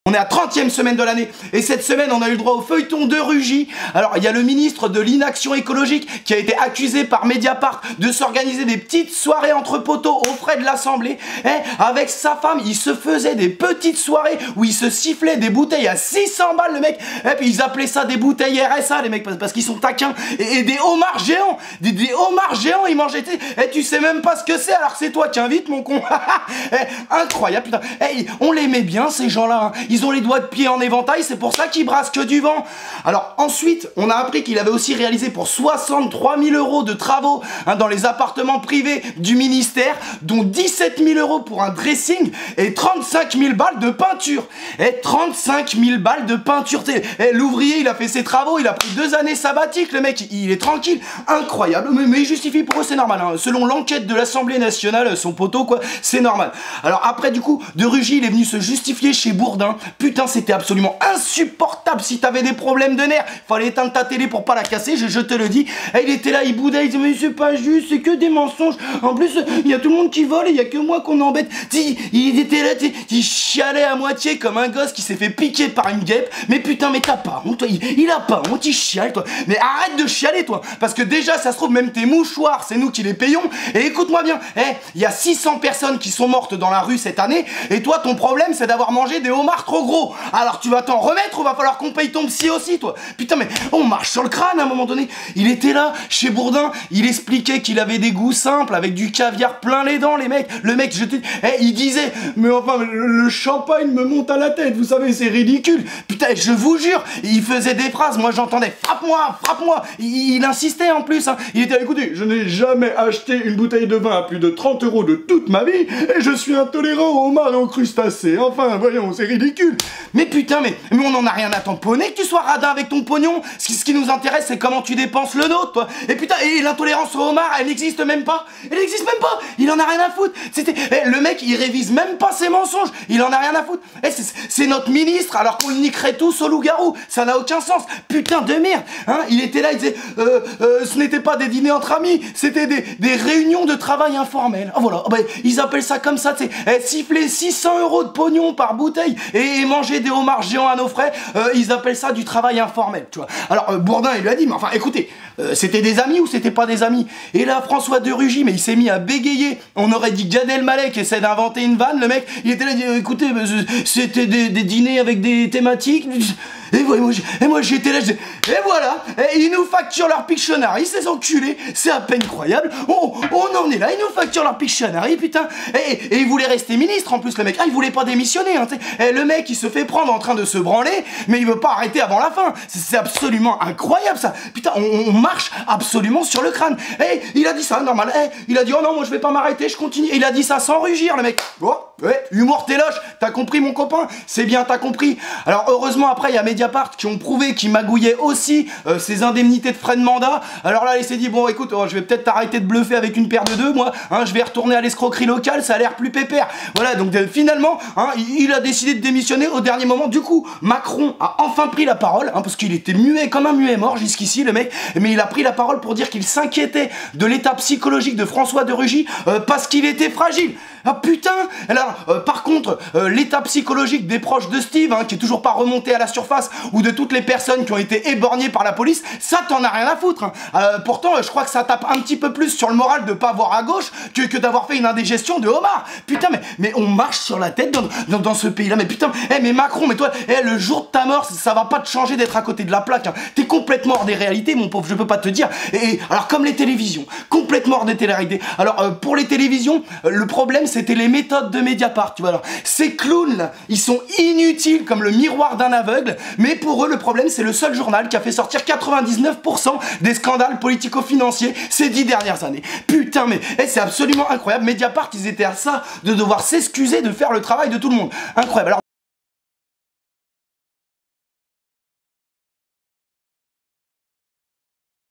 On est à 30e semaine de l'année et cette semaine on a eu le droit au feuilleton de Rugy. Alors il y a le ministre de l'inaction écologique qui a été accusé par Mediapart de s'organiser des petites soirées entre poteaux aux frais de l'Assemblée. Avec sa femme, il se faisait des petites soirées où il se sifflait des bouteilles à 600 balles le mec. Et puis ils appelaient ça des bouteilles RSA les mecs parce qu'ils sont taquins. Et des homards géants, des homards géants ils mangeaient. Et tu sais même pas ce que c'est alors que c'est toi qui invites mon con. Incroyable putain. On les met bien ces gens-là. Hein. Ils ont les doigts de pied en éventail, c'est pour ça qu'ils brassent que du vent. Alors ensuite, on a appris qu'il avait aussi réalisé pour 63 000 € de travaux dans les appartements privés du ministère, dont 17 000 € pour un dressing et 35 000 balles de peinture. Et 35 000 balles de peinture. L'ouvrier, il a fait ses travaux, il a pris 2 années sabbatiques, le mec, il est tranquille. Incroyable, mais il justifie pour eux, c'est normal. Hein. Selon l'enquête de l'Assemblée nationale, son poteau, quoi, c'est normal. Alors après, du coup, de Rugy, il est venu se justifier chez Bourdin. Putain, c'était absolument insupportable. Si t'avais des problèmes de nerfs, fallait éteindre ta télé pour pas la casser, je te le dis. Et il était là, il boudait, il disait mais c'est pas juste, c'est que des mensonges. En plus, il y a tout le monde qui vole et il y a que moi qu'on embête. Il était là, il chialait à moitié comme un gosse qui s'est fait piquer par une guêpe. Mais putain, mais t'as pas honte, toi, il a pas honte, il chiale, toi. Mais arrête de chialer, toi. Parce que déjà, ça se trouve, même tes mouchoirs, c'est nous qui les payons. Et écoute-moi bien, il y a 600 personnes qui sont mortes dans la rue cette année. Et toi, ton problème, c'est d'avoir mangé des homards trop gros. Alors tu vas t'en remettre ou va falloir qu'on paye ton psy aussi, toi? Putain, mais on marche sur le crâne à un moment donné. Il était là, chez Bourdin, il expliquait qu'il avait des goûts simples, avec du caviar plein les dents, les mecs. Le mec, il disait, mais enfin, le champagne me monte à la tête, vous savez, c'est ridicule. Putain, je vous jure, il faisait des phrases, moi j'entendais, frappe-moi, frappe-moi. Il insistait en plus, hein. Il était, écoutez, je n'ai jamais acheté une bouteille de vin à plus de 30 € de toute ma vie, et je suis intolérant aux homards et aux crustacés. Enfin, voyons, c'est ridicule. Mais putain, mais on en a rien à tamponner que tu sois radin avec ton pognon. Ce qui nous intéresse, c'est comment tu dépenses le nôtre, toi. Et putain, et l'intolérance au homard, elle n'existe même pas. Elle n'existe même pas. Il en a rien à foutre. Le mec, il révise même pas ses mensonges. Il en a rien à foutre. C'est notre ministre, alors qu'on le niquerait tous au loup-garou. Ça n'a aucun sens. Putain de merde. Hein, il était là, il disait, ce n'était pas des dîners entre amis, c'était des réunions de travail informelles. Ah voilà, ils appellent ça comme ça, tu sais. Siffler 600 € de pognon par bouteille et manger des homards géants à nos frais, ils appellent ça du travail informel, tu vois. Alors Bourdin, il lui a dit, mais enfin écoutez, c'était des amis ou c'était pas des amis? Et là, François de Rugy, mais il s'est mis à bégayer. On aurait dit Gad Elmaleh qui essaie d'inventer une vanne, le mec, il était là, il dit, écoutez, c'était des dîners avec des thématiques. Et moi j'étais là, je disais, et voilà, ils nous facturent leur Pictionary, ces enculés, c'est à peine croyable, on en est là, ils nous facturent leur Pictionary, putain, et il voulait rester ministre en plus le mec, il voulait pas démissionner, hein, le mec il se fait prendre en train de se branler, mais il veut pas arrêter avant la fin, c'est absolument incroyable ça, putain, on marche absolument sur le crâne, il a dit ça, normal, il a dit, oh non, moi je vais pas m'arrêter, je continue, et il a dit ça sans rugir le mec, oh, ouais, humour téloche, t'as compris mon copain, c'est bien, t'as compris, alors heureusement après il y a Mediapart qui ont prouvé qu'ils magouillaient aussi ces indemnités de frais de mandat. Alors là, il s'est dit, bon écoute, je vais peut-être arrêter de bluffer avec une paire de deux, moi, hein, je vais retourner à l'escroquerie locale, ça a l'air plus pépère. Voilà, donc finalement, hein, il a décidé de démissionner au dernier moment. Du coup, Macron a enfin pris la parole, hein, parce qu'il était muet comme un muet mort jusqu'ici, le mec, mais il a pris la parole pour dire qu'il s'inquiétait de l'état psychologique de François de Rugy parce qu'il était fragile. Ah putain! Alors, par contre, l'état psychologique des proches de Steve, hein, qui est toujours pas remonté à la surface, ou de toutes les personnes qui ont été éborgnées par la police, ça t'en as rien à foutre. Hein. Pourtant, je crois que ça tape un petit peu plus sur le moral de pas voir à gauche que d'avoir fait une indigestion de homard. Putain, mais on marche sur la tête dans ce pays-là. Mais putain, mais Macron, mais toi, le jour de ta mort, ça va pas te changer d'être à côté de la plaque. Hein. T'es complètement hors des réalités, mon pauvre, je peux pas te dire. Et alors, comme les télévisions, complètement hors des téléréalités. Alors, pour les télévisions, le problème, c'était les méthodes de Mediapart, tu vois. Alors, ces clowns là, ils sont inutiles comme le miroir d'un aveugle, mais pour eux, le problème, c'est le seul journal qui a fait sortir 99% des scandales politico-financiers ces 10 dernières années. Putain, mais c'est absolument incroyable. Mediapart, ils étaient à ça de devoir s'excuser de faire le travail de tout le monde. Incroyable. Alors,